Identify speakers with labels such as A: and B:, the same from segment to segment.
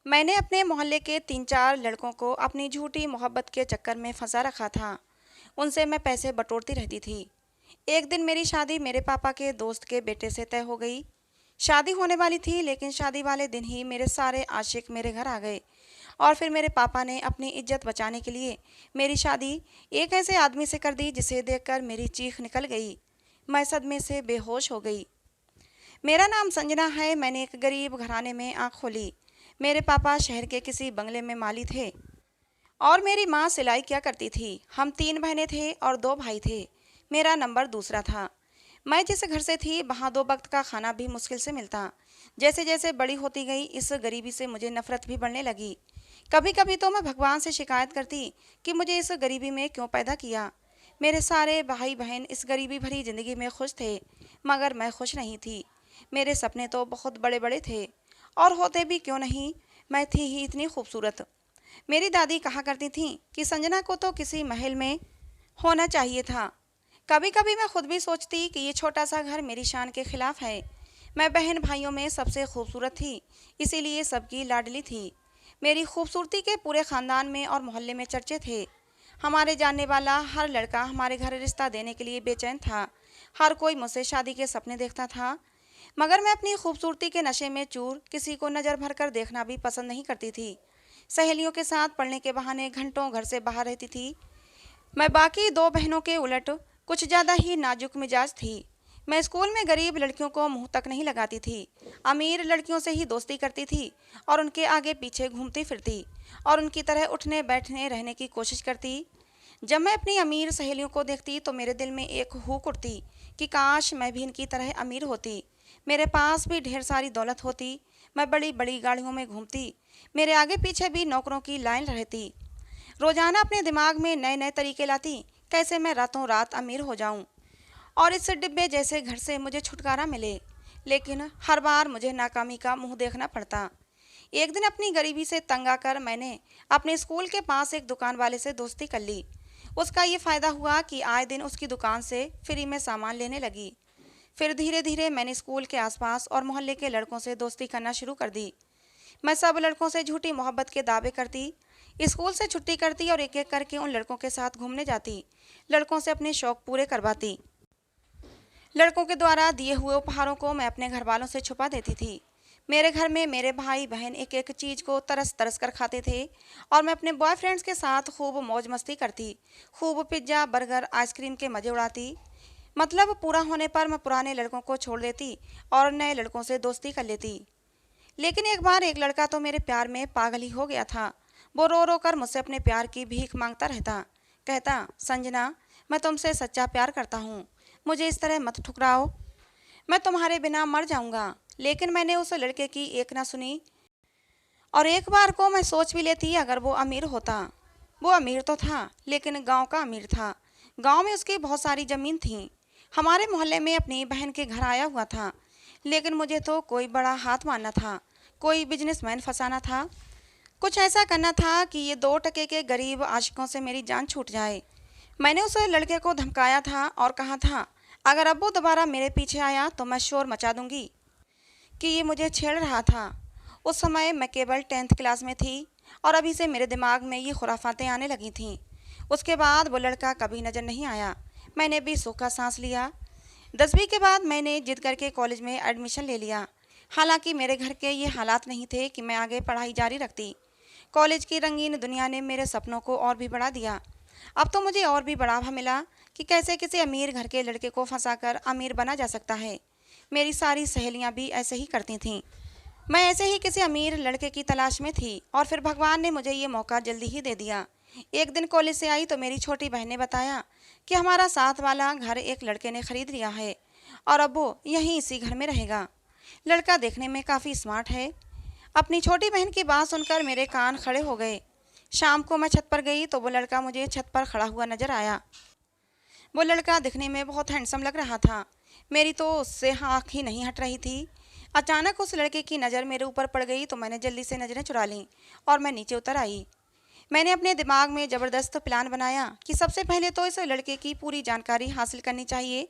A: मैंने अपने मोहल्ले के 3-4 लड़कों को अपनी झूठी मोहब्बत के चक्कर में फंसा रखा था। उनसे मैं पैसे बटोरती रहती थी। एक दिन मेरी शादी मेरे पापा के दोस्त के बेटे से तय हो गई। शादी होने वाली थी, लेकिन शादी वाले दिन ही मेरे सारे आशिक मेरे घर आ गए। और फिर मेरे पापा ने अपनी इज्जत बचाने के लिए मेरी शादी एक ऐसे आदमी से कर दी जिसे देखकर मेरी चीख निकल गई। मैं सदमे से बेहोश हो गई। मेरा नाम संजना है। मैंने एक गरीब घराने में आँख खोली। मेरे पापा शहर के किसी बंगले में माली थे और मेरी माँ सिलाई किया करती थी। हम 3 बहनें थे और 2 भाई थे। मेरा नंबर दूसरा था। मैं जिस घर से थी वहाँ 2 वक्त का खाना भी मुश्किल से मिलता। जैसे जैसे बड़ी होती गई, इस गरीबी से मुझे नफरत भी बढ़ने लगी। कभी कभी तो मैं भगवान से शिकायत करती कि मुझे इस गरीबी में क्यों पैदा किया। मेरे सारे भाई बहन इस गरीबी भरी जिंदगी में खुश थे, मगर मैं खुश नहीं थी। मेरे सपने तो बहुत बड़े बड़े थे, और होते भी क्यों नहीं, मैं थी ही इतनी खूबसूरत। मेरी दादी कहा करती थी कि संजना को तो किसी महल में होना चाहिए था। कभी कभी मैं खुद भी सोचती कि ये छोटा सा घर मेरी शान के खिलाफ है। मैं बहन भाइयों में सबसे खूबसूरत थी, इसीलिए सबकी लाडली थी। मेरी खूबसूरती के पूरे ख़ानदान में और मोहल्ले में चर्चे थे। हमारे जानने वाला हर लड़का हमारे घर रिश्ता देने के लिए बेचैन था। हर कोई मुझसे शादी के सपने देखता था, मगर मैं अपनी खूबसूरती के नशे में चूर किसी को नज़र भरकर देखना भी पसंद नहीं करती थी। सहेलियों के साथ पढ़ने के बहाने घंटों घर से बाहर रहती थी। मैं बाकी 2 बहनों के उलट कुछ ज़्यादा ही नाजुक मिजाज थी। मैं स्कूल में गरीब लड़कियों को मुंह तक नहीं लगाती थी। अमीर लड़कियों से ही दोस्ती करती थी और उनके आगे पीछे घूमती फिरती और उनकी तरह उठने बैठने रहने की कोशिश करती। जब मैं अपनी अमीर सहेलियों को देखती तो मेरे दिल में एक हुक उठती कि काश मैं भी इनकी तरह अमीर होती। मेरे पास भी ढेर सारी दौलत होती। मैं बड़ी बड़ी गाड़ियों में घूमती। मेरे आगे पीछे भी नौकरों की लाइन रहती। रोजाना अपने दिमाग में नए नए तरीके लाती, कैसे मैं रातों रात अमीर हो जाऊं और इस डिब्बे जैसे घर से मुझे छुटकारा मिले। लेकिन हर बार मुझे नाकामी का मुंह देखना पड़ता। एक दिन अपनी गरीबी से तंग आकर मैंने अपने स्कूल के पास एक दुकान वाले से दोस्ती कर ली। उसका ये फ़ायदा हुआ कि आए दिन उसकी दुकान से फ्री में सामान लेने लगी। फिर धीरे धीरे मैंने स्कूल के आसपास और मोहल्ले के लड़कों से दोस्ती करना शुरू कर दी। मैं सब लड़कों से झूठी मोहब्बत के दावे करती, स्कूल से छुट्टी करती और एक एक करके उन लड़कों के साथ घूमने जाती। लड़कों से अपने शौक पूरे करवाती। लड़कों के द्वारा दिए हुए उपहारों को मैं अपने घर वालों से छुपा देती थी। मेरे घर में मेरे भाई बहन एक एक चीज़ को तरस तरस कर खाते थे और मैं अपने बॉयफ्रेंड्स के साथ खूब मौज मस्ती करती। खूब पिज्ज़ा बर्गर आइसक्रीम के मज़े उड़ाती। मतलब पूरा होने पर मैं पुराने लड़कों को छोड़ देती और नए लड़कों से दोस्ती कर लेती। लेकिन एक बार एक लड़का तो मेरे प्यार में पागल ही हो गया था। वो रो रो कर मुझसे अपने प्यार की भीख मांगता रहता। कहता, संजना, मैं तुमसे सच्चा प्यार करता हूँ, मुझे इस तरह मत ठुकराओ, मैं तुम्हारे बिना मर जाऊंगा। लेकिन मैंने उस लड़के की एक ना सुनी। और एक बार को मैं सोच भी लेती अगर वो अमीर होता। वो अमीर तो था, लेकिन गांव का अमीर था। गांव में उसकी बहुत सारी ज़मीन थी। हमारे मोहल्ले में अपनी बहन के घर आया हुआ था। लेकिन मुझे तो कोई बड़ा हाथ मारना था, कोई बिजनेसमैन फंसाना था। कुछ ऐसा करना था कि ये 2 टके के गरीब आशिकों से मेरी जान छूट जाए। मैंने उस लड़के को धमकाया था और कहा था, अगर अब वो दोबारा मेरे पीछे आया तो मैं शोर मचा दूंगी कि ये मुझे छेड़ रहा था। उस समय मैं केवल 10th क्लास में थी और अभी से मेरे दिमाग में ये खुराफातें आने लगी थीं। उसके बाद वो लड़का कभी नज़र नहीं आया। मैंने भी सूखा सांस लिया। 10वीं के बाद मैंने जिद करके कॉलेज में एडमिशन ले लिया। हालांकि मेरे घर के ये हालात नहीं थे कि मैं आगे पढ़ाई जारी रखती। कॉलेज की रंगीन दुनिया ने मेरे सपनों को और भी बढ़ा दिया। अब तो मुझे और भी बढ़ावा मिला कि कैसे किसी अमीर घर के लड़के को फंसाकर अमीर बना जा सकता है। मेरी सारी सहेलियां भी ऐसे ही करती थीं। मैं ऐसे ही किसी अमीर लड़के की तलाश में थी और फिर भगवान ने मुझे ये मौका जल्दी ही दे दिया। एक दिन कॉलेज से आई तो मेरी छोटी बहन ने बताया कि हमारा साथ वाला घर एक लड़के ने खरीद लिया है और अब वो यहीं इसी घर में रहेगा। लड़का देखने में काफ़ी स्मार्ट है। अपनी छोटी बहन की बात सुनकर मेरे कान खड़े हो गए। शाम को मैं छत पर गई तो वो लड़का मुझे छत पर खड़ा हुआ नजर आया। वो लड़का दिखने में बहुत हैंडसम लग रहा था। मेरी तो उससे आँख ही नहीं हट रही थी। अचानक उस लड़के की नज़र मेरे ऊपर पड़ गई तो मैंने जल्दी से नज़रें चुरा लीं और मैं नीचे उतर आई। मैंने अपने दिमाग में ज़बरदस्त प्लान बनाया कि सबसे पहले तो इस लड़के की पूरी जानकारी हासिल करनी चाहिए।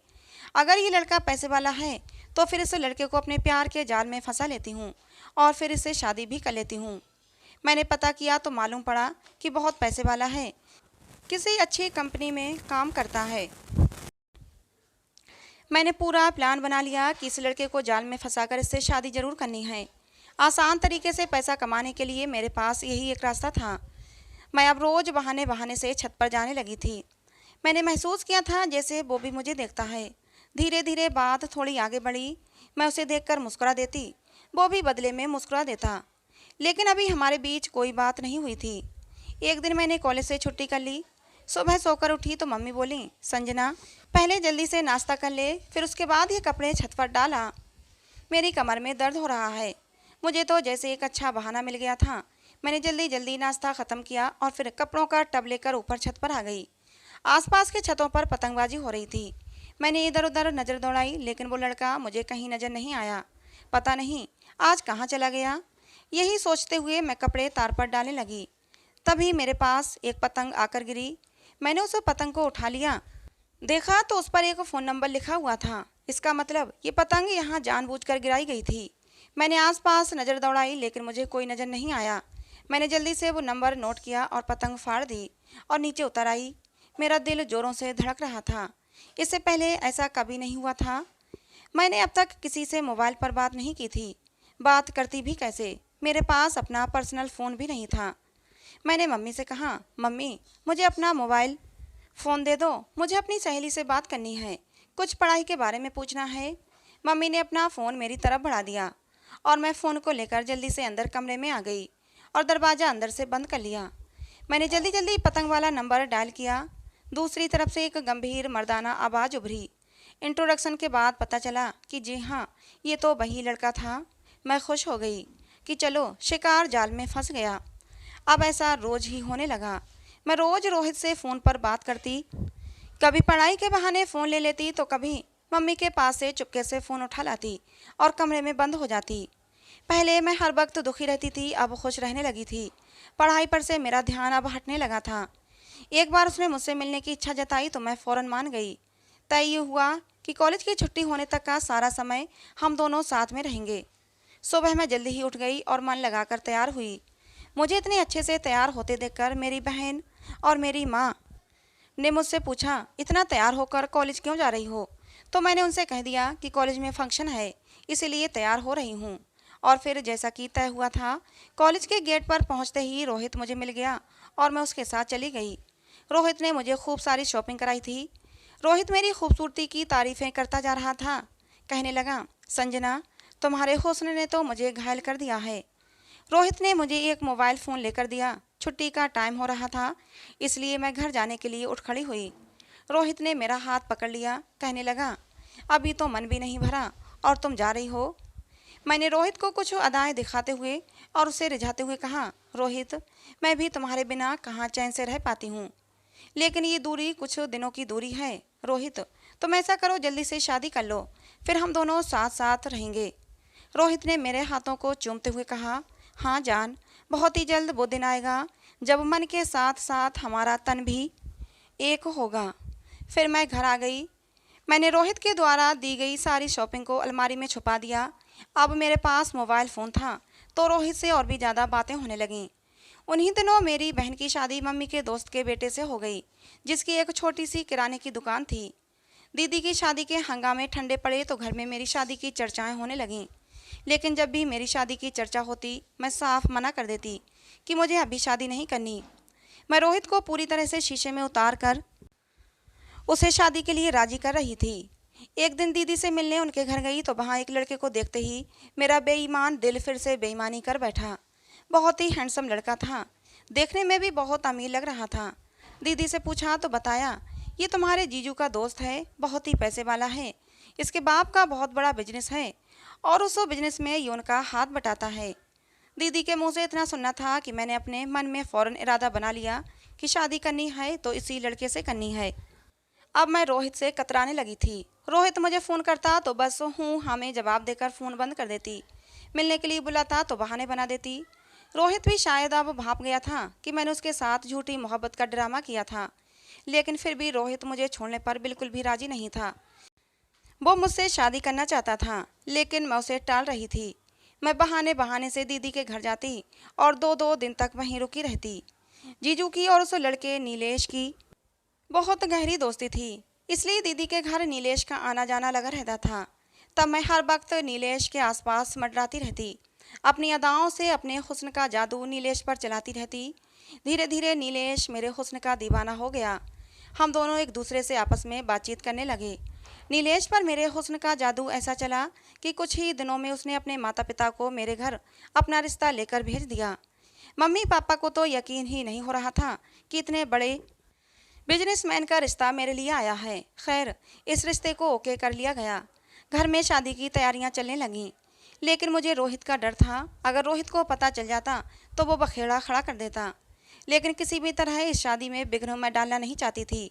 A: अगर ये लड़का पैसे वाला है तो फिर इस लड़के को अपने प्यार के जाल में फंसा लेती हूँ और फिर इससे शादी भी कर लेती हूँ। मैंने पता किया तो मालूम पड़ा कि बहुत पैसे वाला है, किसी अच्छी कंपनी में काम करता है। मैंने पूरा प्लान बना लिया कि इस लड़के को जाल में फंसाकर इससे शादी जरूर करनी है। आसान तरीके से पैसा कमाने के लिए मेरे पास यही एक रास्ता था। मैं अब रोज बहाने बहाने से छत पर जाने लगी थी। मैंने महसूस किया था जैसे वो भी मुझे देखता है। धीरे धीरे बात थोड़ी आगे बढ़ी। मैं उसे देखकर मुस्कुरा देती, वो भी बदले में मुस्कुरा देता। लेकिन अभी हमारे बीच कोई बात नहीं हुई थी। एक दिन मैंने कॉलेज से छुट्टी कर ली। सुबह सोकर उठी तो मम्मी बोली, संजना पहले जल्दी से नाश्ता कर ले, फिर उसके बाद ये कपड़े छत पर डाला। मेरी कमर में दर्द हो रहा है। मुझे तो जैसे एक अच्छा बहाना मिल गया था। मैंने जल्दी जल्दी नाश्ता ख़त्म किया और फिर कपड़ों का टब लेकर ऊपर छत पर आ गई। आसपास के छतों पर पतंगबाजी हो रही थी। मैंने इधर उधर नज़र दौड़ाई, लेकिन वो लड़का मुझे कहीं नज़र नहीं आया। पता नहीं आज कहाँ चला गया। यही सोचते हुए मैं कपड़े तार पर डालने लगी। तभी मेरे पास एक पतंग आकर गिरी। मैंने उस पतंग को उठा लिया। देखा तो उस पर एक फ़ोन नंबर लिखा हुआ था। इसका मतलब ये पतंग यहाँ जानबूझकर गिराई गई थी। मैंने आसपास नज़र दौड़ाई, लेकिन मुझे कोई नज़र नहीं आया। मैंने जल्दी से वो नंबर नोट किया और पतंग फाड़ दी और नीचे उतर आई। मेरा दिल ज़ोरों से धड़क रहा था। इससे पहले ऐसा कभी नहीं हुआ था। मैंने अब तक किसी से मोबाइल पर बात नहीं की थी। बात करती भी कैसे, मेरे पास अपना पर्सनल फ़ोन भी नहीं था। मैंने मम्मी से कहा, मम्मी मुझे अपना मोबाइल फ़ोन दे दो, मुझे अपनी सहेली से बात करनी है, कुछ पढ़ाई के बारे में पूछना है। मम्मी ने अपना फ़ोन मेरी तरफ बढ़ा दिया और मैं फ़ोन को लेकर जल्दी से अंदर कमरे में आ गई और दरवाज़ा अंदर से बंद कर लिया। मैंने जल्दी जल्दी पतंग वाला नंबर डायल किया। दूसरी तरफ से एक गंभीर मर्दाना आवाज़ उभरी। इंट्रोडक्शन के बाद पता चला कि जी हाँ, ये तो वही लड़का था। मैं खुश हो गई कि चलो शिकार जाल में फंस गया। अब ऐसा रोज़ ही होने लगा। मैं रोज़ रोहित से फ़ोन पर बात करती। कभी पढ़ाई के बहाने फ़ोन ले लेती तो कभी मम्मी के पास से चुपके से फ़ोन उठा लाती और कमरे में बंद हो जाती। पहले मैं हर वक्त दुखी रहती थी, अब खुश रहने लगी थी। पढ़ाई पर से मेरा ध्यान अब हटने लगा था। एक बार उसने मुझसे मिलने की इच्छा जताई तो मैं फ़ौरन मान गई। तय ये हुआ कि कॉलेज की छुट्टी होने तक का सारा समय हम दोनों साथ में रहेंगे। सुबह मैं जल्दी ही उठ गई और मन लगाकर तैयार हुई। मुझे इतने अच्छे से तैयार होते देखकर मेरी बहन और मेरी माँ ने मुझसे पूछा, इतना तैयार होकर कॉलेज क्यों जा रही हो? तो मैंने उनसे कह दिया कि कॉलेज में फंक्शन है, इसीलिए तैयार हो रही हूँ। और फिर जैसा कि तय हुआ था, कॉलेज के गेट पर पहुँचते ही रोहित मुझे मिल गया और मैं उसके साथ चली गई। रोहित ने मुझे खूब सारी शॉपिंग कराई थी। रोहित मेरी खूबसूरती की तारीफ़ें करता जा रहा था। कहने लगा, संजना तुम्हारे हुस्न ने तो मुझे घायल कर दिया है। रोहित ने मुझे एक मोबाइल फ़ोन लेकर दिया। छुट्टी का टाइम हो रहा था, इसलिए मैं घर जाने के लिए उठ खड़ी हुई। रोहित ने मेरा हाथ पकड़ लिया। कहने लगा, अभी तो मन भी नहीं भरा और तुम जा रही हो? मैंने रोहित को कुछ अदाएं दिखाते हुए और उसे रिझाते हुए कहा, रोहित मैं भी तुम्हारे बिना कहाँ चैन से रह पाती हूँ, लेकिन ये दूरी कुछ दिनों की दूरी है। रोहित तुम ऐसा करो, जल्दी से शादी कर लो, फिर हम दोनों साथ साथ रहेंगे। रोहित ने मेरे हाथों को चूमते हुए कहा, हाँ जान, बहुत ही जल्द वो दिन आएगा जब मन के साथ साथ हमारा तन भी एक होगा। फिर मैं घर आ गई। मैंने रोहित के द्वारा दी गई सारी शॉपिंग को अलमारी में छुपा दिया। अब मेरे पास मोबाइल फ़ोन था तो रोहित से और भी ज़्यादा बातें होने लगीं। उन्हीं दिनों मेरी बहन की शादी मम्मी के दोस्त के बेटे से हो गई, जिसकी एक छोटी सी किराने की दुकान थी। दीदी की शादी के हंगामे ठंडे पड़े तो घर में मेरी शादी की चर्चाएं होने लगीं। लेकिन जब भी मेरी शादी की चर्चा होती, मैं साफ मना कर देती कि मुझे अभी शादी नहीं करनी। मैं रोहित को पूरी तरह से शीशे में उतार कर उसे शादी के लिए राजी कर रही थी। एक दिन दीदी से मिलने उनके घर गई तो वहाँ एक लड़के को देखते ही मेरा बेईमान दिल फिर से बेईमानी कर बैठा। बहुत ही हैंडसम लड़का था, देखने में भी बहुत अमीर लग रहा था। दीदी से पूछा तो बताया, ये तुम्हारे जीजू का दोस्त है, बहुत ही पैसे वाला है, इसके बाप का बहुत बड़ा बिजनेस है और उस बिजनेस में ये उनका हाथ बटाता है। दीदी के मुंह से इतना सुनना था कि मैंने अपने मन में फ़ौरन इरादा बना लिया कि शादी करनी है तो इसी लड़के से करनी है। अब मैं रोहित से कतराने लगी थी। रोहित मुझे फ़ोन करता तो बस हूँ हाँ में जवाब देकर फ़ोन बंद कर देती। मिलने के लिए बुलाता तो बहाने बना देती। रोहित भी शायद अब भाप गया था कि मैंने उसके साथ झूठी मोहब्बत का ड्रामा किया था, लेकिन फिर भी रोहित मुझे छोड़ने पर बिल्कुल भी राजी नहीं था। वो मुझसे शादी करना चाहता था, लेकिन मैं उसे टाल रही थी। मैं बहाने बहाने से दीदी के घर जाती और दो दो दिन तक वहीं रुकी रहती। जीजू की और उस लड़के नीलेश की बहुत गहरी दोस्ती थी, इसलिए दीदी के घर नीलेश का आना जाना लगा रहता था। तब मैं हर वक्त नीलेश के आसपास मंडराती रहती, अपनी अदाओं से अपने हुस्न का जादू नीलेश पर चलाती रहती। धीरे धीरे नीलेश मेरे हुस्न का दीवाना हो गया। हम दोनों एक दूसरे से आपस में बातचीत करने लगे। नीलेश पर मेरे हुस्न का जादू ऐसा चला कि कुछ ही दिनों में उसने अपने माता पिता को मेरे घर अपना रिश्ता लेकर भेज दिया। मम्मी पापा को तो यकीन ही नहीं हो रहा था कि इतने बड़े बिजनेसमैन का रिश्ता मेरे लिए आया है। खैर, इस रिश्ते को ओके कर लिया गया। घर में शादी की तैयारियां चलने लगीं, लेकिन मुझे रोहित का डर था। अगर रोहित को पता चल जाता तो वो बखेड़ा खड़ा कर देता। लेकिन किसी भी तरह इस शादी में विघ्न मैं डालना नहीं चाहती थी।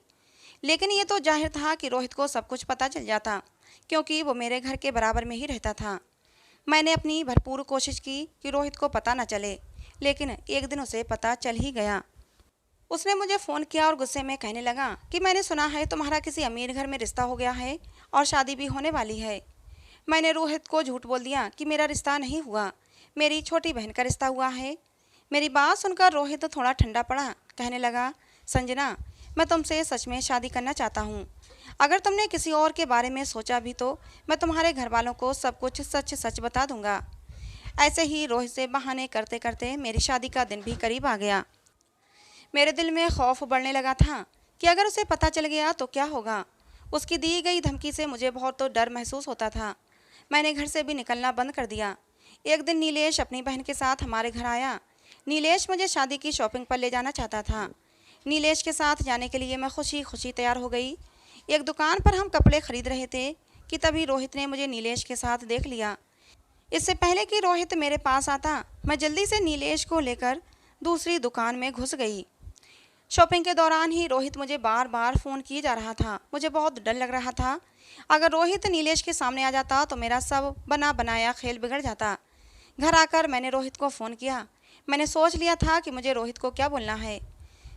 A: लेकिन ये तो जाहिर था कि रोहित को सब कुछ पता चल जाता, क्योंकि वो मेरे घर के बराबर में ही रहता था। मैंने अपनी भरपूर कोशिश की कि रोहित को पता न चले, लेकिन एक दिन उसे पता चल ही गया। उसने मुझे फ़ोन किया और गुस्से में कहने लगा कि मैंने सुना है तुम्हारा किसी अमीर घर में रिश्ता हो गया है और शादी भी होने वाली है। मैंने रोहित को झूठ बोल दिया कि मेरा रिश्ता नहीं हुआ, मेरी छोटी बहन का रिश्ता हुआ है। मेरी बात सुनकर रोहित थोड़ा ठंडा पड़ा। कहने लगा, संजना, मैं तुमसे सच में शादी करना चाहता हूँ। अगर तुमने किसी और के बारे में सोचा भी तो मैं तुम्हारे घर वालों को सब कुछ सच सच बता दूंगा। ऐसे ही रोहित से बहाने करते करते मेरी शादी का दिन भी करीब आ गया। मेरे दिल में खौफ बढ़ने लगा था कि अगर उसे पता चल गया तो क्या होगा। उसकी दी गई धमकी से मुझे बहुत तो डर महसूस होता था। मैंने घर से भी निकलना बंद कर दिया। एक दिन नीलेश अपनी बहन के साथ हमारे घर आया। नीलेश मुझे शादी की शॉपिंग पर ले जाना चाहता था। नीलेश के साथ जाने के लिए मैं खुशी खुशी तैयार हो गई। एक दुकान पर हम कपड़े खरीद रहे थे कि तभी रोहित ने मुझे नीलेश के साथ देख लिया। इससे पहले कि रोहित मेरे पास आता, मैं जल्दी से नीलेश को लेकर दूसरी दुकान में घुस गई। शॉपिंग के दौरान ही रोहित मुझे बार बार फ़ोन किए जा रहा था। मुझे बहुत डर लग रहा था, अगर रोहित नीलेश के सामने आ जाता तो मेरा सब बना बनाया खेल बिगड़ जाता। घर आकर मैंने रोहित को फ़ोन किया। मैंने सोच लिया था कि मुझे रोहित को क्या बोलना है।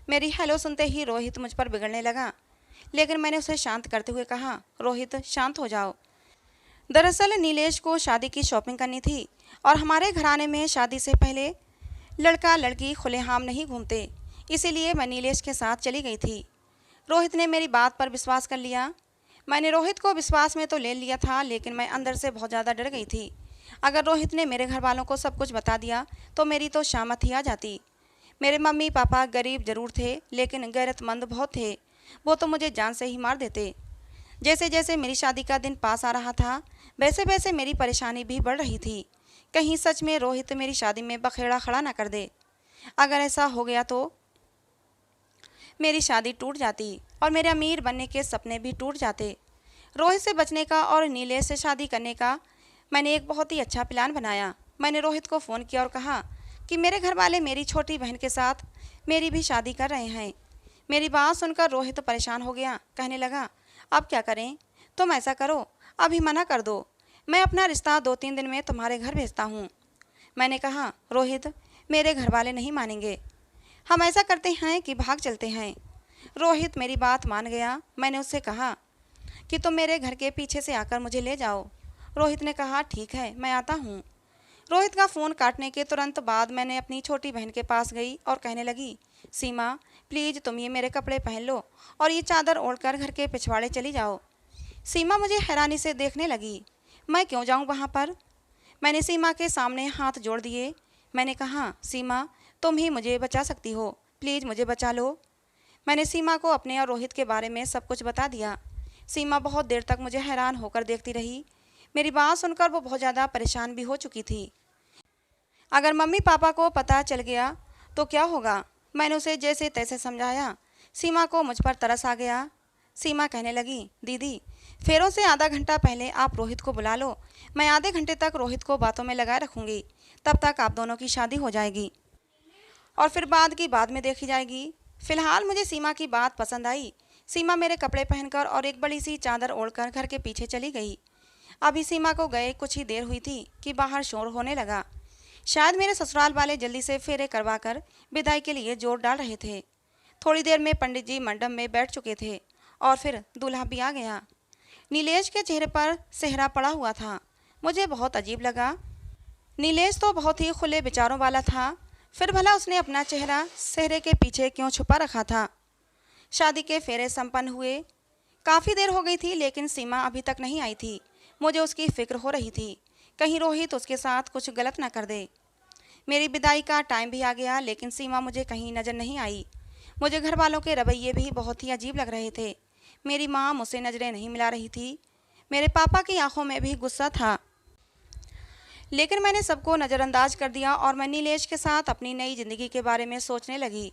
A: मेरी हेलो सुनते ही रोहित मुझ पर बिगड़ने लगा, लेकिन मैंने उसे शांत करते हुए कहा, रोहित शांत हो जाओ। दरअसल नीलेश को शादी की शॉपिंग करनी थी और हमारे घराने में शादी से पहले लड़का लड़की खुलेआम नहीं घूमते, इसीलिए मैं नीलेश के साथ चली गई थी। रोहित ने मेरी बात पर विश्वास कर लिया। मैंने रोहित को विश्वास में तो ले लिया था, लेकिन मैं अंदर से बहुत ज़्यादा डर गई थी। अगर रोहित ने मेरे घर वालों को सब कुछ बता दिया तो मेरी तो शामत ही आ जाती। मेरे मम्मी पापा गरीब जरूर थे, लेकिन गैरतमंद बहुत थे। वो तो मुझे जान से ही मार देते। जैसे जैसे मेरी शादी का दिन पास आ रहा था, वैसे वैसे मेरी परेशानी भी बढ़ रही थी। कहीं सच में रोहित मेरी शादी में बखेड़ा खड़ा ना कर दे। अगर ऐसा हो गया तो मेरी शादी टूट जाती और मेरे अमीर बनने के सपने भी टूट जाते। रोहित से बचने का और नीलेश से शादी करने का मैंने एक बहुत ही अच्छा प्लान बनाया। मैंने रोहित को फ़ोन किया और कहा कि मेरे घर वाले मेरी छोटी बहन के साथ मेरी भी शादी कर रहे हैं। मेरी बात सुनकर रोहित परेशान हो गया। कहने लगा, अब क्या करें? तुम ऐसा करो, अभी मना कर दो। मैं अपना रिश्ता 2-3 दिन में तुम्हारे घर भेजता हूँ। मैंने कहा, रोहित, मेरे घर वाले नहीं मानेंगे। हम ऐसा करते हैं कि भाग चलते हैं। रोहित मेरी बात मान गया। मैंने उससे कहा कि तुम मेरे घर के पीछे से आकर मुझे ले जाओ। रोहित ने कहा, ठीक है, मैं आता हूँ। रोहित का फ़ोन काटने के तुरंत बाद मैंने अपनी छोटी बहन के पास गई और कहने लगी, सीमा, प्लीज़ तुम ये मेरे कपड़े पहन लो और ये चादर ओढ़कर घर के पिछवाड़े चली जाओ। सीमा मुझे हैरानी से देखने लगी। मैं क्यों जाऊँ वहाँ पर? मैंने सीमा के सामने हाथ जोड़ दिए। मैंने कहा, सीमा, तुम ही मुझे बचा सकती हो, प्लीज़ मुझे बचा लो। मैंने सीमा को अपने और रोहित के बारे में सब कुछ बता दिया। सीमा बहुत देर तक मुझे हैरान होकर देखती रही। मेरी बात सुनकर वो बहुत ज़्यादा परेशान भी हो चुकी थी। अगर मम्मी पापा को पता चल गया तो क्या होगा? मैंने उसे जैसे तैसे समझाया। सीमा को मुझ पर तरस आ गया। सीमा कहने लगी, दीदी, फेरों से आधा घंटा पहले आप रोहित को बुला लो। मैं आधे घंटे तक रोहित को बातों में लगाए रखूँगी। तब तक आप दोनों की शादी हो जाएगी और फिर बाद की बाद में देखी जाएगी। फिलहाल मुझे सीमा की बात पसंद आई। सीमा मेरे कपड़े पहनकर और एक बड़ी सी चादर ओढ़कर घर के पीछे चली गई। अभी सीमा को गए कुछ ही देर हुई थी कि बाहर शोर होने लगा। शायद मेरे ससुराल वाले जल्दी से फेरे करवाकर विदाई के लिए जोर डाल रहे थे। थोड़ी देर में पंडित जी मंडप में बैठ चुके थे और फिर दूल्हा भी आ गया। नीलेश के चेहरे पर सेहरा पड़ा हुआ था। मुझे बहुत अजीब लगा। नीलेश तो बहुत ही खुले विचारों वाला था, फिर भला उसने अपना चेहरा सेहरे के पीछे क्यों छुपा रखा था। शादी के फेरे संपन्न हुए। काफ़ी देर हो गई थी लेकिन सीमा अभी तक नहीं आई थी। मुझे उसकी फिक्र हो रही थी, कहीं रोहित उसके साथ कुछ गलत ना कर दे। मेरी विदाई का टाइम भी आ गया लेकिन सीमा मुझे कहीं नज़र नहीं आई। मुझे घर वालों के रवैये भी बहुत ही अजीब लग रहे थे। मेरी माँ मुझसे नज़रें नहीं मिला रही थी। मेरे पापा की आंखों में भी गुस्सा था। लेकिन मैंने सबको नज़रअंदाज कर दिया और मैं नीलेश के साथ अपनी नई ज़िंदगी के बारे में सोचने लगी।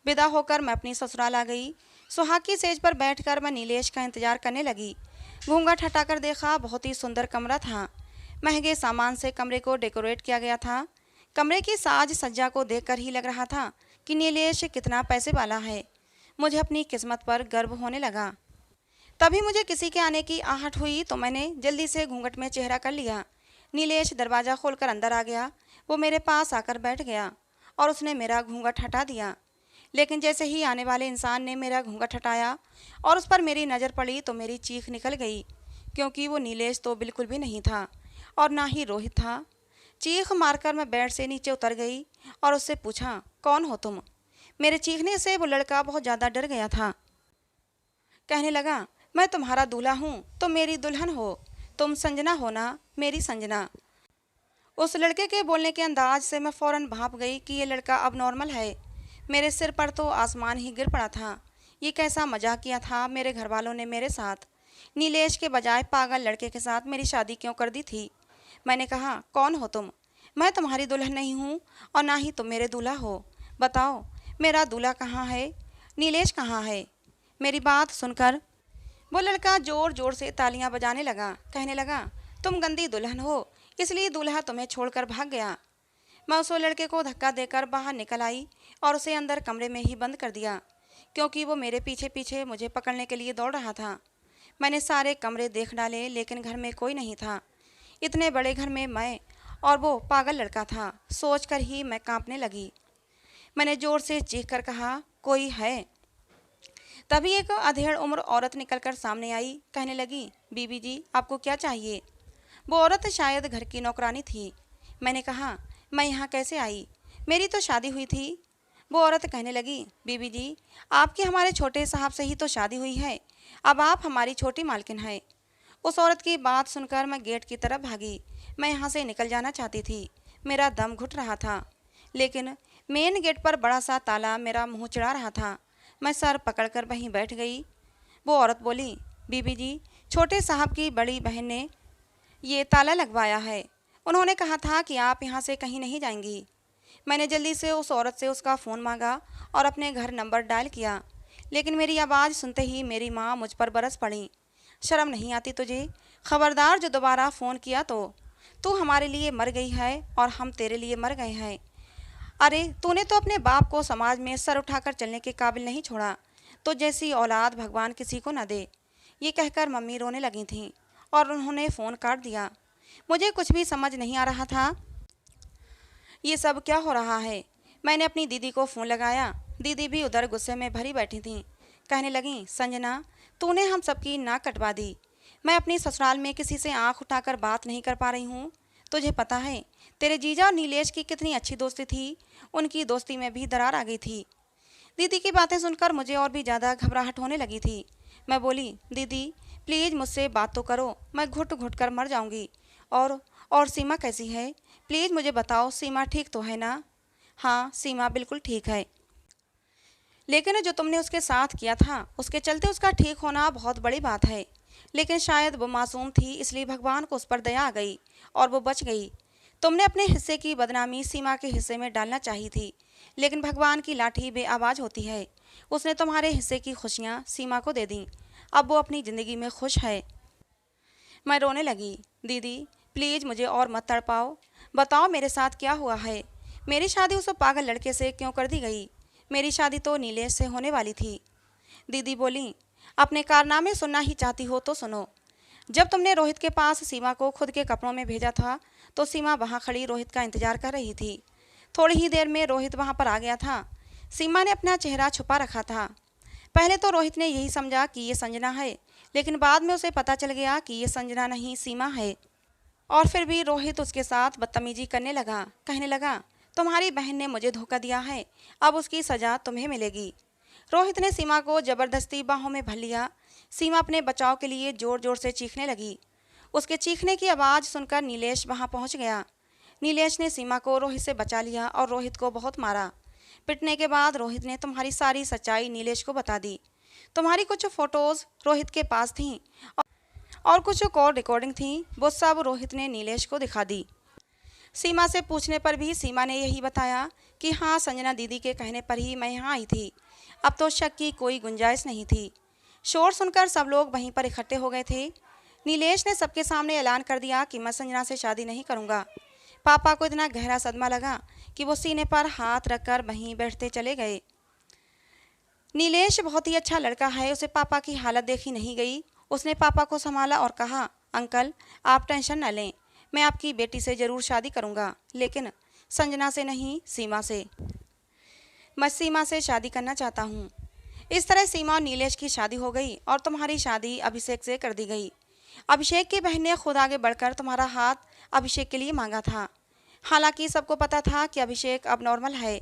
A: विदा होकर मैं अपनी ससुराल आ गई। सुहाग की सेज पर बैठकर मैं नीलेश का इंतजार करने लगी। घूंघट हटाकर देखा, बहुत ही सुंदर कमरा था। महंगे सामान से कमरे को डेकोरेट किया गया था। कमरे की साज सज्जा को देखकर ही लग रहा था कि नीलेश कितना पैसे वाला है। मुझे अपनी किस्मत पर गर्व होने लगा। तभी मुझे किसी के आने की आहट हुई तो मैंने जल्दी से घूंघट में चेहरा कर लिया। नीलेश दरवाज़ा खोलकर अंदर आ गया। वो मेरे पास आकर बैठ गया और उसने मेरा घूंघट हटा दिया। लेकिन जैसे ही आने वाले इंसान ने मेरा घूंघट हटाया और उस पर मेरी नज़र पड़ी तो मेरी चीख निकल गई, क्योंकि वो नीलेश तो बिल्कुल भी नहीं था और ना ही रोहित था। चीख मारकर मैं बेड से नीचे उतर गई और उससे पूछा, कौन हो तुम? मेरे चीखने से वो लड़का बहुत ज़्यादा डर गया था। कहने लगा, मैं तुम्हारा दूल्हा हूँ, तुम मेरी दुल्हन हो। तुम संजना हो ना, मेरी संजना। उस लड़के के बोलने के अंदाज से मैं फ़ौरन भाप गई कि ये लड़का अब नॉर्मल है। मेरे सिर पर तो आसमान ही गिर पड़ा था। ये कैसा मजाक किया था मेरे घर वालों ने मेरे साथ। नीलेश के बजाय पागल लड़के के साथ मेरी शादी क्यों कर दी थी। मैंने कहा, कौन हो तुम? मैं तुम्हारी दुल्हन नहीं हूँ और ना ही तुम मेरे दूल्हा हो। बताओ, मेरा दूल्हा कहाँ है? नीलेश कहाँ है? मेरी बात सुनकर वो लड़का जोर जोर से तालियां बजाने लगा। कहने लगा, तुम गंदी दुल्हन हो, इसलिए दूल्हा तुम्हें छोड़कर भाग गया। मैं उस लड़के को धक्का देकर बाहर निकल आई और उसे अंदर कमरे में ही बंद कर दिया, क्योंकि वो मेरे पीछे पीछे मुझे पकड़ने के लिए दौड़ रहा था। मैंने सारे कमरे देख डाले लेकिन घर में कोई नहीं था। इतने बड़े घर में मैं और वो पागल लड़का था, सोचकर ही मैं कांपने लगी। मैंने जोर से चीख कर कहा, कोई है? तभी एक अधेड़ उम्र औरत निकलकर सामने आई। कहने लगी, बीबी जी, आपको क्या चाहिए? वो औरत शायद घर की नौकरानी थी। मैंने कहा, मैं यहाँ कैसे आई? मेरी तो शादी हुई थी। वो औरत कहने लगी, बीबी जी, आपकी हमारे छोटे साहब से ही तो शादी हुई है, अब आप हमारी छोटी मालकिन हैं। उस औरत की बात सुनकर मैं गेट की तरफ भागी। मैं यहाँ से निकल जाना चाहती थी। मेरा दम घुट रहा था, लेकिन मेन गेट पर बड़ा सा ताला मेरा मुंह चिढ़ा रहा था। मैं सर पकड़कर वहीं बैठ गई। वो औरत बोली, बीबी जी, छोटे साहब की बड़ी बहन ने ये ताला लगवाया है। उन्होंने कहा था कि आप यहाँ से कहीं नहीं जाएंगी। मैंने जल्दी से उस औरत से उसका फ़ोन मांगा और अपने घर नंबर डायल किया, लेकिन मेरी आवाज़ सुनते ही मेरी माँ मुझ पर बरस पड़ी। शर्म नहीं आती तुझे? खबरदार जो दोबारा फ़ोन किया तो तू हमारे लिए मर गई है और हम तेरे लिए मर गए हैं। अरे, तूने तो अपने बाप को समाज में सर उठाकर चलने के काबिल नहीं छोड़ा। तो जैसी औलाद भगवान किसी को न दे। ये कहकर मम्मी रोने लगी थीं और उन्होंने फ़ोन काट दिया। मुझे कुछ भी समझ नहीं आ रहा था, ये सब क्या हो रहा है। मैंने अपनी दीदी को फ़ोन लगाया। दीदी भी उधर गुस्से में भरी बैठी थीं। कहने लगीं, संजना, तूने हम सबकी नाक कटवा दी। मैं अपनी ससुराल में किसी से आंख उठाकर बात नहीं कर पा रही हूँ। तुझे पता है तेरे जीजा और नीलेश की कितनी अच्छी दोस्ती थी? उनकी दोस्ती में भी दरार आ गई थी। दीदी की बातें सुनकर मुझे और भी ज़्यादा घबराहट होने लगी थी। मैं बोली, दीदी प्लीज़ मुझसे बात तो करो, मैं घुट घुट कर मर जाऊंगी। और सीमा कैसी है? प्लीज़ मुझे बताओ, सीमा ठीक तो है ना? हाँ, सीमा बिल्कुल ठीक है, लेकिन जो तुमने उसके साथ किया था उसके चलते उसका ठीक होना बहुत बड़ी बात है। लेकिन शायद वो मासूम थी, इसलिए भगवान को उस पर दया आ गई और वो बच गई। तुमने अपने हिस्से की बदनामी सीमा के हिस्से में डालना चाहिए थी, लेकिन भगवान की लाठी बेआवाज़ होती है। उसने तुम्हारे हिस्से की खुशियाँ सीमा को दे दी। अब वो अपनी ज़िंदगी में खुश है। मैं रोने लगी। दीदी प्लीज़ मुझे और मत तड़पाओ। बताओ मेरे साथ क्या हुआ है? मेरी शादी उस पागल लड़के से क्यों कर दी गई? मेरी शादी तो नीलेश से होने वाली थी। दीदी बोली, अपने कारनामे सुनना ही चाहती हो तो सुनो। जब तुमने रोहित के पास सीमा को खुद के कपड़ों में भेजा था तो सीमा वहाँ खड़ी रोहित का इंतजार कर रही थी। थोड़ी ही देर में रोहित वहाँ पर आ गया था। सीमा ने अपना चेहरा छुपा रखा था। पहले तो रोहित ने यही समझा कि ये संजना है, लेकिन बाद में उसे पता चल गया कि ये संजना नहीं, सीमा है। और फिर भी रोहित उसके साथ बदतमीजी करने लगा। कहने लगा, तुम्हारी बहन ने मुझे धोखा दिया है, अब उसकी सजा तुम्हें मिलेगी। रोहित ने सीमा को जबरदस्ती बाहों में भर लिया। सीमा अपने बचाव के लिए जोर जोर से चीखने लगी। उसके चीखने की आवाज़ सुनकर नीलेश वहां पहुंच गया। नीलेश ने सीमा को रोहित से बचा लिया और रोहित को बहुत मारा। पिटने के बाद रोहित ने तुम्हारी सारी सच्चाई नीलेश को बता दी। तुम्हारी कुछ फोटोज रोहित के पास थीं और कुछ कॉल रिकॉर्डिंग थी, वो सब रोहित ने नीलेश को दिखा दी। सीमा से पूछने पर भी सीमा ने यही बताया कि हाँ, संजना दीदी के कहने पर ही मैं यहाँ आई थी। अब तो शक की कोई गुंजाइश नहीं थी। शोर सुनकर सब लोग वहीं पर इकट्ठे हो गए थे। नीलेश ने सबके सामने ऐलान कर दिया कि मैं संजना से शादी नहीं करूँगा। पापा को इतना गहरा सदमा लगा कि वो सीने पर हाथ रखकर वहीं बैठते चले गए। नीलेश बहुत ही अच्छा लड़का है, उसे पापा की हालत देखी नहीं गई। उसने पापा को संभाला और कहा, अंकल आप टेंशन न लें, मैं आपकी बेटी से ज़रूर शादी करूंगा, लेकिन संजना से नहीं, सीमा से। मैं सीमा से शादी करना चाहता हूँ। इस तरह सीमा और नीलेश की शादी हो गई और तुम्हारी शादी अभिषेक से कर दी गई। अभिषेक की बहन ने खुद आगे बढ़कर तुम्हारा हाथ अभिषेक के लिए मांगा था। हालांकि सबको पता था कि अभिषेक अब नॉर्मल है,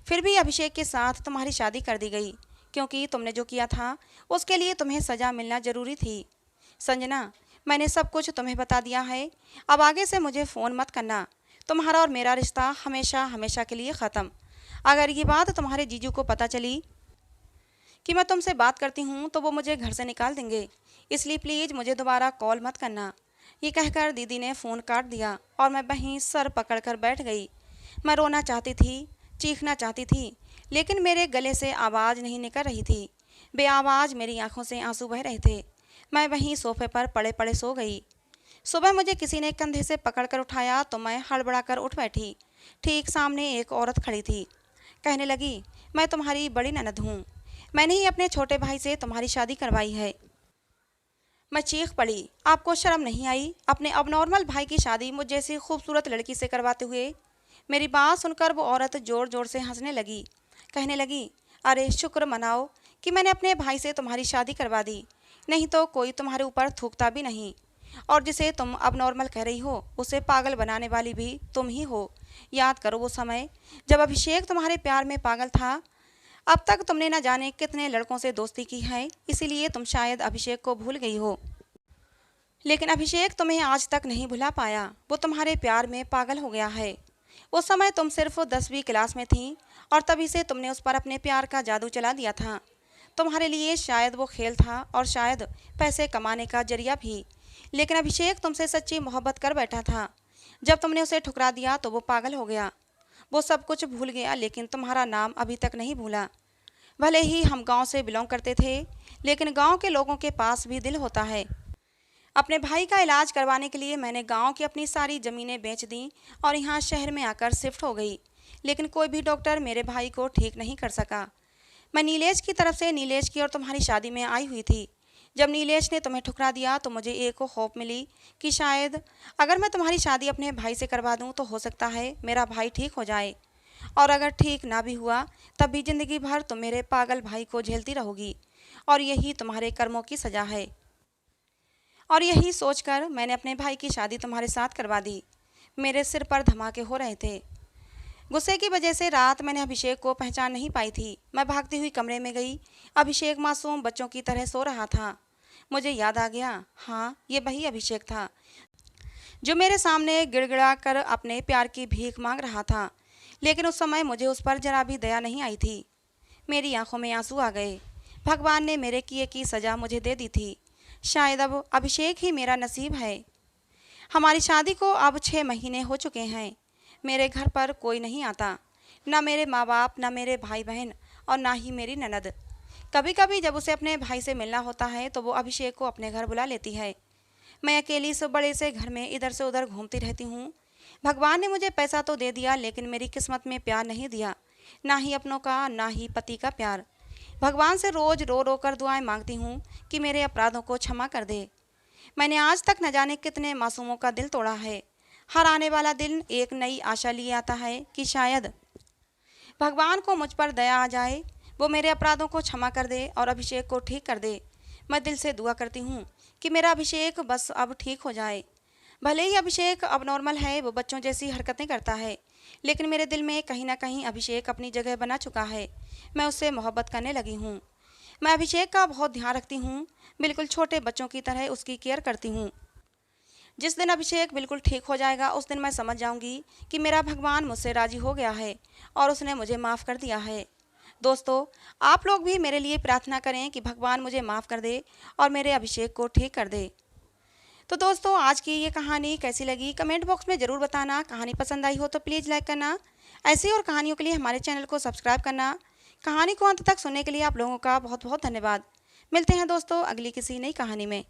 A: फिर भी अभिषेक के साथ तुम्हारी शादी कर दी गई, क्योंकि तुमने जो किया था उसके लिए तुम्हें सज़ा मिलना ज़रूरी थी। संजना, मैंने सब कुछ तुम्हें बता दिया है, अब आगे से मुझे फ़ोन मत करना। तुम्हारा और मेरा रिश्ता हमेशा हमेशा के लिए ख़त्म। अगर ये बात तुम्हारे जीजू को पता चली कि मैं तुमसे बात करती हूँ तो वो मुझे घर से निकाल देंगे, इसलिए प्लीज़ मुझे दोबारा कॉल मत करना। ये कहकर दीदी ने फ़ोन काट दिया और मैं वहीं सर पकड़कर बैठ गई। मैं रोना चाहती थी, चीखना चाहती थी, लेकिन मेरे गले से आवाज़ नहीं निकल रही थी। बेआवाज़ मेरी आंखों से आंसू बह रहे थे। मैं वहीं सोफे पर पड़े पड़े सो गई। सुबह मुझे किसी ने कंधे से पकड़कर उठाया तो मैं हड़बड़ाकर उठ बैठी। ठीक सामने एक औरत खड़ी थी। कहने लगी, मैं तुम्हारी बड़ी ननद हूँ, मैंने ही अपने छोटे भाई से तुम्हारी शादी करवाई है। मैं चीख पड़ी, आपको शर्म नहीं आई अपने अबनॉर्मल भाई की शादी मुझ जैसी खूबसूरत लड़की से करवाते हुए? मेरी बात सुनकर वो औरत ज़ोर ज़ोर से हंसने लगी। कहने लगी, अरे शुक्र मनाओ कि मैंने अपने भाई से तुम्हारी शादी करवा दी, नहीं तो कोई तुम्हारे ऊपर थूकता भी नहीं। और जिसे तुम अब नॉर्मल कह रही हो, उसे पागल बनाने वाली भी तुम ही हो। याद करो वो समय जब अभिषेक तुम्हारे प्यार में पागल था। अब तक तुमने न जाने कितने लड़कों से दोस्ती की है, इसीलिए तुम शायद अभिषेक को भूल गई हो। लेकिन अभिषेक तुम्हें आज तक नहीं भुला पाया, वो तुम्हारे प्यार में पागल हो गया है। उस समय तुम सिर्फ 10वीं क्लास में थी और तभी से तुमने उस पर अपने प्यार का जादू चला दिया था। तुम्हारे लिए शायद वो खेल था और शायद पैसे कमाने का जरिया भी, लेकिन अभिषेक तुमसे सच्ची मोहब्बत कर बैठा था। जब तुमने उसे ठुकरा दिया तो वो पागल हो गया। वो सब कुछ भूल गया, लेकिन तुम्हारा नाम अभी तक नहीं भूला। भले ही हम गांव से बिलोंग करते थे, लेकिन गांव के लोगों के पास भी दिल होता है। अपने भाई का इलाज करवाने के लिए मैंने गांव की अपनी सारी ज़मीनें बेच दी और यहाँ शहर में आकर शिफ्ट हो गई, लेकिन कोई भी डॉक्टर मेरे भाई को ठीक नहीं कर सका। मैं नीलेश की तरफ से नीलेश की और तुम्हारी शादी में आई हुई थी। जब नीलेश ने तुम्हें ठुकरा दिया तो मुझे एक होप मिली कि शायद अगर मैं तुम्हारी शादी अपने भाई से करवा दूं तो हो सकता है मेरा भाई ठीक हो जाए, और अगर ठीक ना भी हुआ तब भी ज़िंदगी भर तुम मेरे पागल भाई को झेलती रहोगी, और यही तुम्हारे कर्मों की सज़ा है। और यही सोचकर मैंने अपने भाई की शादी तुम्हारे साथ करवा दी। मेरे सिर पर धमाके हो रहे थे। गुस्से की वजह से रात मैंने अभिषेक को पहचान नहीं पाई थी। मैं भागती हुई कमरे में गई। अभिषेक मासूम बच्चों की तरह सो रहा था। मुझे याद आ गया, हाँ ये वही अभिषेक था जो मेरे सामने गिड़गिड़ा कर अपने प्यार की भीख मांग रहा था, लेकिन उस समय मुझे उस पर जरा भी दया नहीं आई थी। मेरी आंखों में आंसू आ गए। भगवान ने मेरे किए की सज़ा मुझे दे दी थी। शायद अब अभिषेक ही मेरा नसीब है। हमारी शादी को अब 6 महीने हो चुके हैं। मेरे घर पर कोई नहीं आता, ना मेरे माँ बाप, ना मेरे भाई बहन, और ना ही मेरी ननद। कभी कभी जब उसे अपने भाई से मिलना होता है तो वो अभिषेक को अपने घर बुला लेती है। मैं अकेली इस बड़े से घर में इधर से उधर घूमती रहती हूँ। भगवान ने मुझे पैसा तो दे दिया, लेकिन मेरी किस्मत में प्यार नहीं दिया, ना ही अपनों का, ना ही पति का प्यार। भगवान से रोज़ रो रो कर दुआएं मांगती हूँ कि मेरे अपराधों को क्षमा कर दे। मैंने आज तक न जाने कितने मासूमों का दिल तोड़ा है। हर आने वाला दिन एक नई आशा लिए आता है कि शायद भगवान को मुझ पर दया आ जाए, वो मेरे अपराधों को क्षमा कर दे और अभिषेक को ठीक कर दे। मैं दिल से दुआ करती हूँ कि मेरा अभिषेक बस अब ठीक हो जाए। भले ही अभिषेक अब नॉर्मल है, वो बच्चों जैसी हरकतें करता है, लेकिन मेरे दिल में कहीं ना कहीं अभिषेक अपनी जगह बना चुका है। मैं उससे मोहब्बत करने लगी हूँ। मैं अभिषेक का बहुत ध्यान रखती हूँ, बिल्कुल छोटे बच्चों की तरह उसकी केयर करती हूँ। जिस दिन अभिषेक बिल्कुल ठीक हो जाएगा, उस दिन मैं समझ जाऊंगी कि मेरा भगवान मुझसे राजी हो गया है और उसने मुझे माफ़ कर दिया है। दोस्तों, आप लोग भी मेरे लिए प्रार्थना करें कि भगवान मुझे माफ़ कर दे और मेरे अभिषेक को ठीक कर दे। तो दोस्तों, आज की ये कहानी कैसी लगी कमेंट बॉक्स में ज़रूर बताना। कहानी पसंद आई हो तो प्लीज़ लाइक करना। ऐसी और कहानियों के लिए हमारे चैनल को सब्सक्राइब करना। कहानी को अंत तक सुनने के लिए आप लोगों का बहुत बहुत धन्यवाद। मिलते हैं दोस्तों अगली किसी नई कहानी में।